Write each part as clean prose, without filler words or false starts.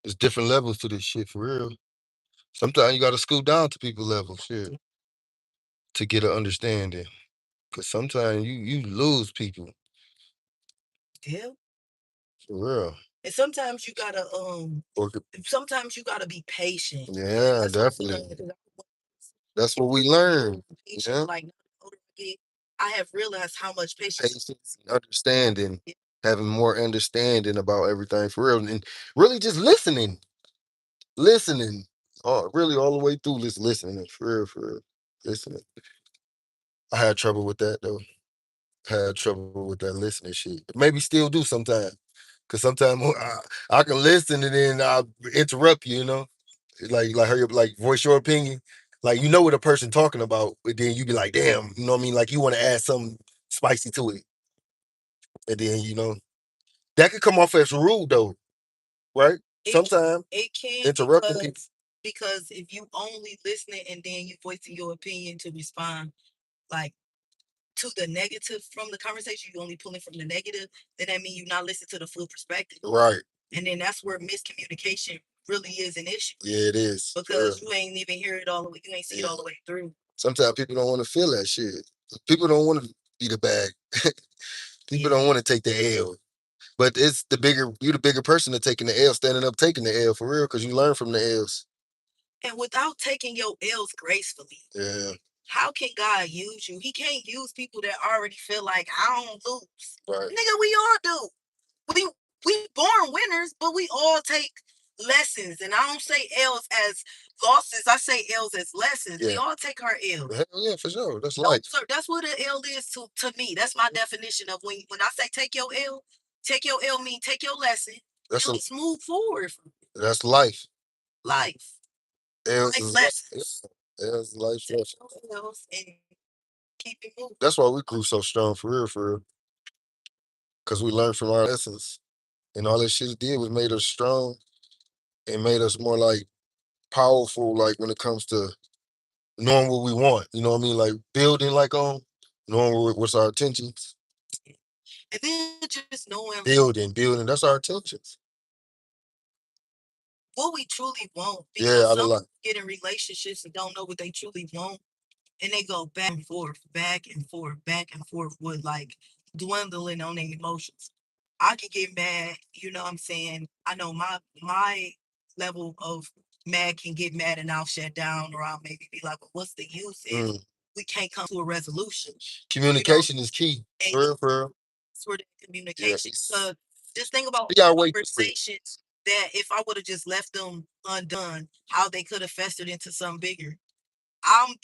It's different levels to this shit for real. Sometimes you gotta scoot down to people level shit to get an understanding. Cause sometimes you lose people Yeah. for real. And Or sometimes you gotta be patient. yeah, That's what I definitely. learned. 'Cause That's what we real learn. patient. Yeah. Like the older I get, I have realized how much patience. Patience and understanding, Yeah. having more understanding about everything for real. And really just listening. Listening. Oh, really all the way through just listening. For real. Listening. I had trouble with that though. Had trouble with that listening shit. Maybe still do sometimes. Cause sometimes I can listen and then I'll interrupt you, you know? Like hurry up, like voice your opinion. Like you know what a person talking about, but then you be like, damn, you know what I mean? Like you want to add something spicy to it. And then, that could come off as rude though, right? It Sometimes it can interrupting people. because if you only listening and then you voicing your opinion to respond like to the negative from the conversation, you only pulling from the negative, then that means you're not listening to the full perspective. Right. And then that's where miscommunication really is an issue. Yeah, it is. For real. Because you ain't even hear it all the way, you ain't see it Yeah. all the way through. Sometimes people don't want to feel that shit. People don't want to be the bag. People Yeah. don't want to take the L. But it's you the bigger person that taking the L, standing up, taking the L for real, because you learn from the L's. And without taking your L's gracefully, Yeah. how can God use you? He can't use people that already feel like I don't lose. Right. Nigga, we all do. We born winners, but we all take lessons. And I don't say L's as losses. I say L's as lessons. We Yeah. all take our L's. Hell yeah, for sure. That's So, life. so that's what an L is to me. That's my definition of when I say take your L mean take your lesson. That's And a let's move forward from that's life. life. L's Life is lessons. yeah. L's life Take lesson. your L's and keep it moving. That's why we grew so strong for real, because we learned from our lessons. And all that shit it did was made us strong and made us more like powerful, like when it comes to knowing what we want. You know what I mean? Like building like on, knowing what's our intentions. And then just knowing Building. That's our intentions. what we truly want. Yeah, Because out of some life. get in relationships and don't know what they truly want. And they go back and forth, back and forth with like dwindling on their emotions. I can get mad, you know what I'm saying? I know my level of mad can get mad and I'll shut down or I'll maybe be like, well, what's the use if we can't come to a resolution? Communication is key. And For real. sort of communication. Yes. So just think about We gotta wait through it. conversations that if I would have just left them undone, how they could have festered into something bigger. I'm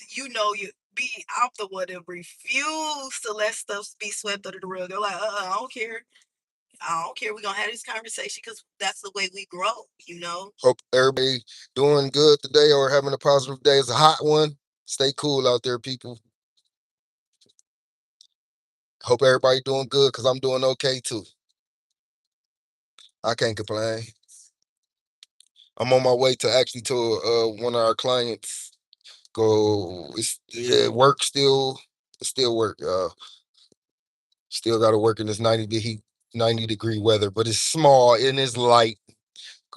the one that refuse to let stuff be swept under the rug. I'm like, I don't care. I don't care. We're gonna have this conversation because that's the way we grow. Hope everybody doing good today or having a positive day. It's a hot one. Stay cool out there, people. Hope everybody doing good because I'm doing okay too. I can't complain. I'm on my way to actually to one of our clients. It's yeah, work still. It's still work. Still got to work in this 90-degree weather, but it's small and it's light.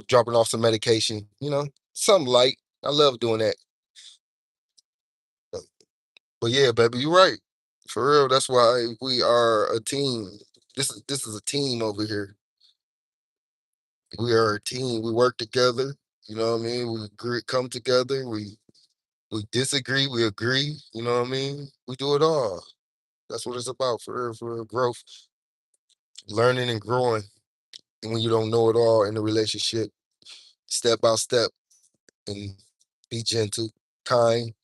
Dropping off some medication, something light. I love doing that. But yeah, baby, you're right. For real, that's why we are a team. This is a team over here. We are a team. We work together. You know what I mean? We agree, come together. We disagree. We agree. You know what I mean? We do it all. That's what it's about for real growth, learning and growing. And when you don't know it all in a relationship, step by step, and be gentle, kind,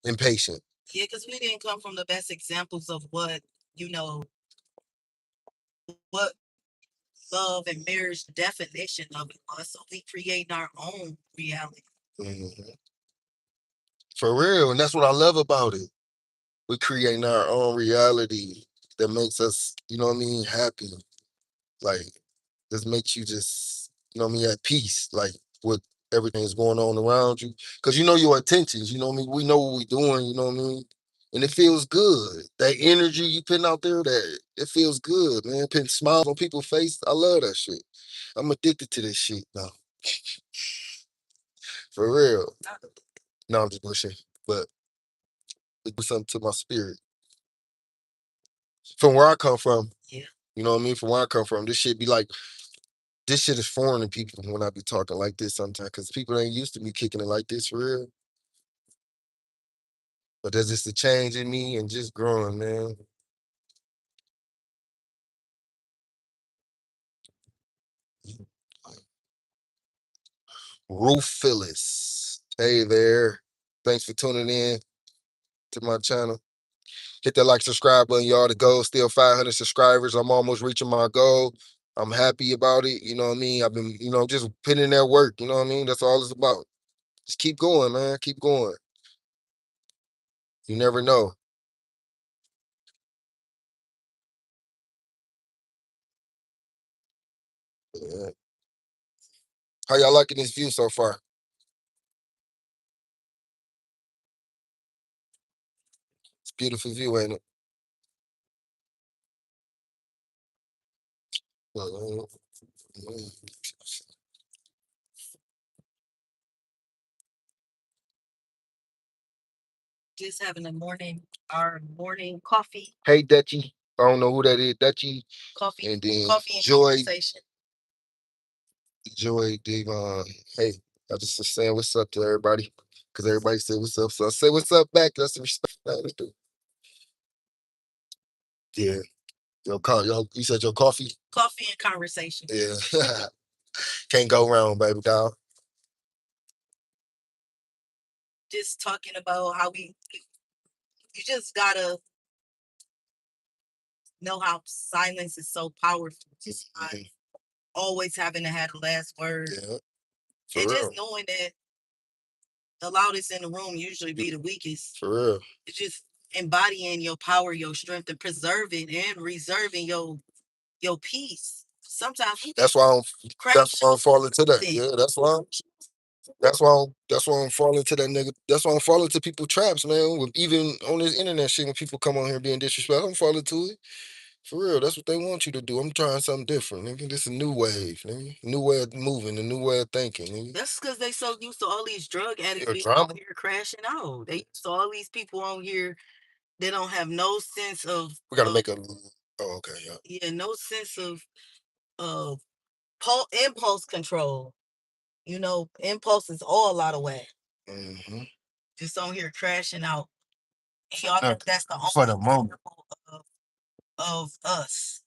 and patient. Yeah, because we didn't come from the best examples of what love and marriage definition of it was. So we create our own reality. Mhm. For real, and that's what I love about it. We creating our own reality that makes us, what I mean, happy. Like, this makes you just, what I mean, at peace. Like, with everything that's going on around you. Because you know your intentions, you know what I mean? We know what we're doing, you know what I mean? And it feels good. That energy you putting out there, that it feels good, man. Putting smiles on people's face. I love that shit. I'm addicted to this shit now. For real. No, I'm just bullshit. But it do something to my spirit. From where I come from, Yeah. you know what I mean? From where I come from, this shit be like, this shit is foreign to people when I be talking like this sometimes, because people ain't used to me kicking it like this for real. But there's just a change in me and just growing, man. Roof Phyllis. Hey there. Thanks for tuning in to my channel. Hit that like, subscribe button, y'all. The goal still 500 subscribers. I'm almost reaching my goal. I'm happy about it. You know what I mean? I've been, just putting in that work. You know what I mean? That's all it's about. Just keep going, man. Keep going. You never know. Yeah. How y'all liking this view so far? It's a beautiful view, ain't it? Uh, Just having our morning coffee, Hey, Dutchy. I don't know who that is, Dutchy. coffee, And then coffee and Joy, conversation. Joy, Devon. Hey, I just was saying what's up to everybody. Because everybody said what's up. So I say what's up back. That's the respect. Let's do. Yeah. You said your coffee? Coffee and conversation. Yeah. Can't go wrong, baby doll. Just talking about how you just gotta know how silence is so powerful. Just not Mhm. always having to have the last word. Yeah, for And just real. knowing that the loudest in the room usually be the weakest. For real. It's just embodying your power, your strength, and preserving and reserving your peace. Sometimes we That's why I'm crash that's why I'm falling to that. things. Yeah, that's why I'm falling to that nigga. That's why I'm falling to people traps, man. Even on this internet shit, when people come on here being disrespectful, I'm falling to it. For real, that's what they want you to do. I'm trying something different, nigga. This is a new wave, nigga. New way of moving, a new way of thinking, nigga. That's because they so used to all these drug addicts Your being out drama. here crashing out. They used to all these people on here that don't have no sense of We gotta make a. Oh, okay, yeah. yeah, no sense of impulse control. Impulse is all out of whack. Mm-hmm. Just on here crashing out. Y'all think that's the For only the moment. example of us.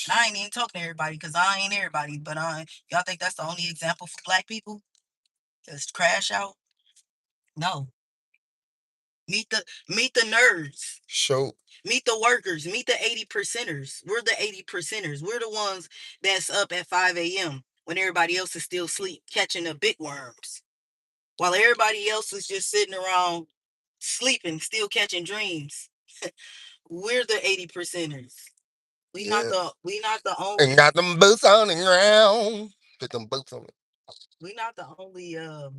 And I ain't even talking to everybody because I ain't everybody, but y'all think that's the only example for black people? Just crash out? No. Meet the nerds. Show. Meet the workers. Meet the 80 percenters. We're the 80 percenters. We're the ones that's up at 5 a.m. when everybody else is still asleep catching the big worms. While everybody else is just sitting around sleeping, still catching dreams. We're the 80 percenters. Yeah. We not the And only got them boots on the ground. Put them boots on it. we not the only Boots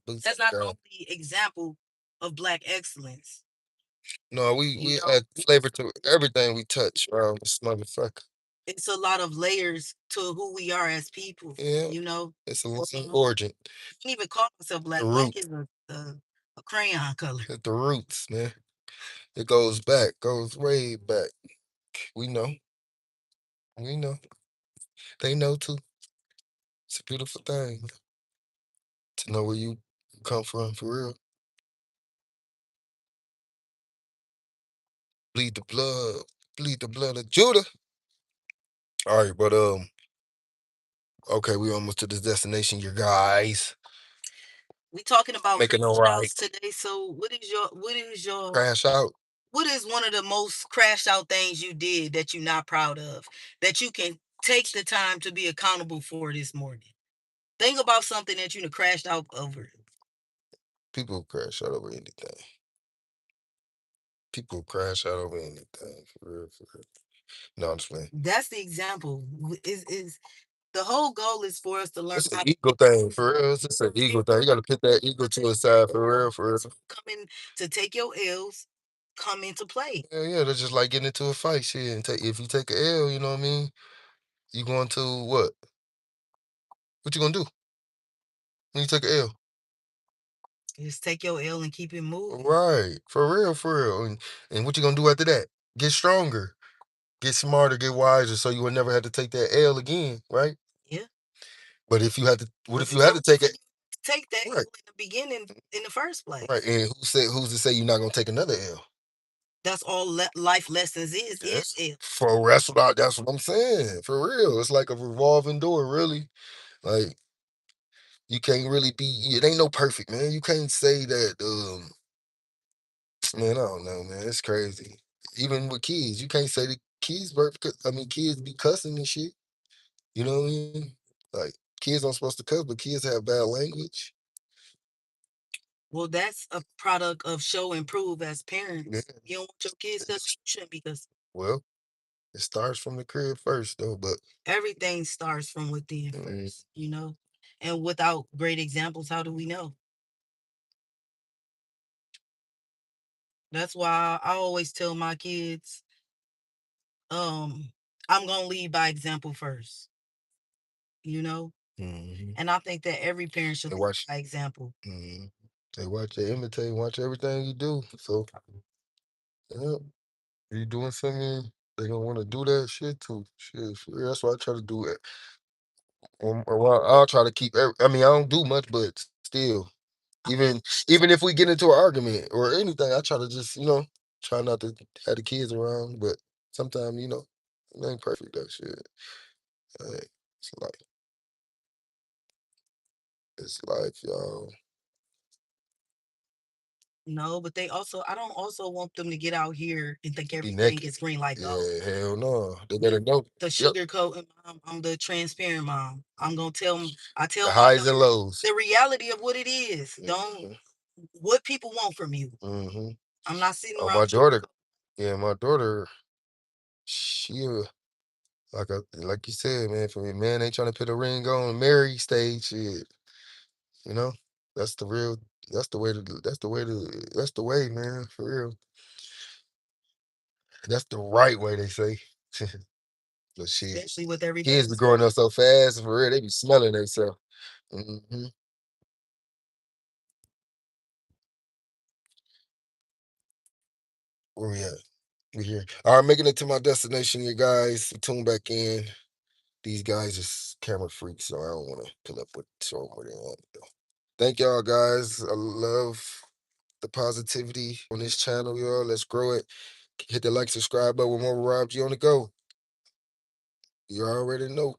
on that's the not the ground. only example of black excellence. No, we You we know, add flavor to everything we touch around this motherfucker. it's a lot of layers to who we are as people. Yeah, You know, it's a you long know, origin. can't even call myself The black. Black root. is a crayon color. At the roots, man. It goes back, goes way back. We know. We know. They know too. It's a beautiful thing to know where you come from for real. Bleed the blood. Bleed the blood of Judah. All right, but okay, we almost to this destination, you guys. We talking about Making a crash right. outs today. So Crash out. what is one of the most crashed out things you did that you're not proud of that you can take the time to be accountable for this morning? Think about something that you have crashed out over. People crash out over anything. People crash out over anything. For real, for real. No, I'm just playing. That's the example. Is the whole goal is for us to learn It's an how ego thing, for real. It's just an ego thing. You gotta put that ego to the side, for real, for real. coming to take your L's come into play. Yeah, yeah, that's just like getting into a fight shit. And if you take a L, you know what I mean? You going to what? What you gonna do when you take an L? Just take your L and keep it moving. Right, for real. And what you gonna do after that? Get stronger, get smarter, get wiser, so you will never have to take that L again, right? Yeah. But if you had to, what if Because you it's had no to take reason it? to take that L Right, in the beginning in the first right. place. And who's to say you're not gonna take another L? That's all life lessons is Yes. L. That's what I'm saying. For real. It's like a revolving door, really. Like you can't really be it ain't no perfect, man. You can't say that man, I don't know, man. It's crazy. Even with kids, you can't say the kids birth I mean kids be cussing and shit. You know what I mean? Like kids aren't supposed to cuss, but kids have bad language. Well, that's a product of show and prove as Yeah. parents. You don't want your kids cussing, you shouldn't be cussing. Well, it starts from the crib first though, but Everything starts from within mm, first, you know? And without great examples, how do we know? That's why I always tell my kids, um, I'm gonna lead by example first, you know? mhm. And I think that every parent should They lead watch by example. mhm. They watch, they imitate, watch everything you do. So yeah, you doing something, they gonna want to do that shit too. Shit, for real. That's why I try to do it. Well, I'll try to keep. I mean, I don't do much, but still, even even if we get into an argument or anything, I try to just try not to have the kids around. But sometimes it ain't perfect that shit. Hey, it's like it's life, y'all. No, but I don't also want them to get out here and think Be everything naked. is green like gold. Yeah, hell no. They better know. The Yep. sugarcoating mom, I'm the transparent mom. I'm gonna tell them. I The tell my highs and daughter lows. the reality of what it is. Don't Mm-hmm. what people want from you. Mm-hmm. I'm not sitting Oh, around my daughter. sugarcoating. Yeah, my daughter. She like you said, man. For me, man, ain't trying to put a ring on marry stage. Shit, you know, that's the real. That's the way to. That's the way to. That's the way, man. For real. That's the right way. They say. But shit, Especially with everything kids be that's growing going up on. so fast. For real, they be smelling themselves. Mm-hmm. Where we at? We here. All right, making it to my destination, you guys. Tune back in. These guys is camera freaks, so I don't want to pull up with show them where they at. Thank y'all, guys. I love the positivity on this channel, y'all. Let's grow it. Hit the like, subscribe button with more Rob G on the go. You already know.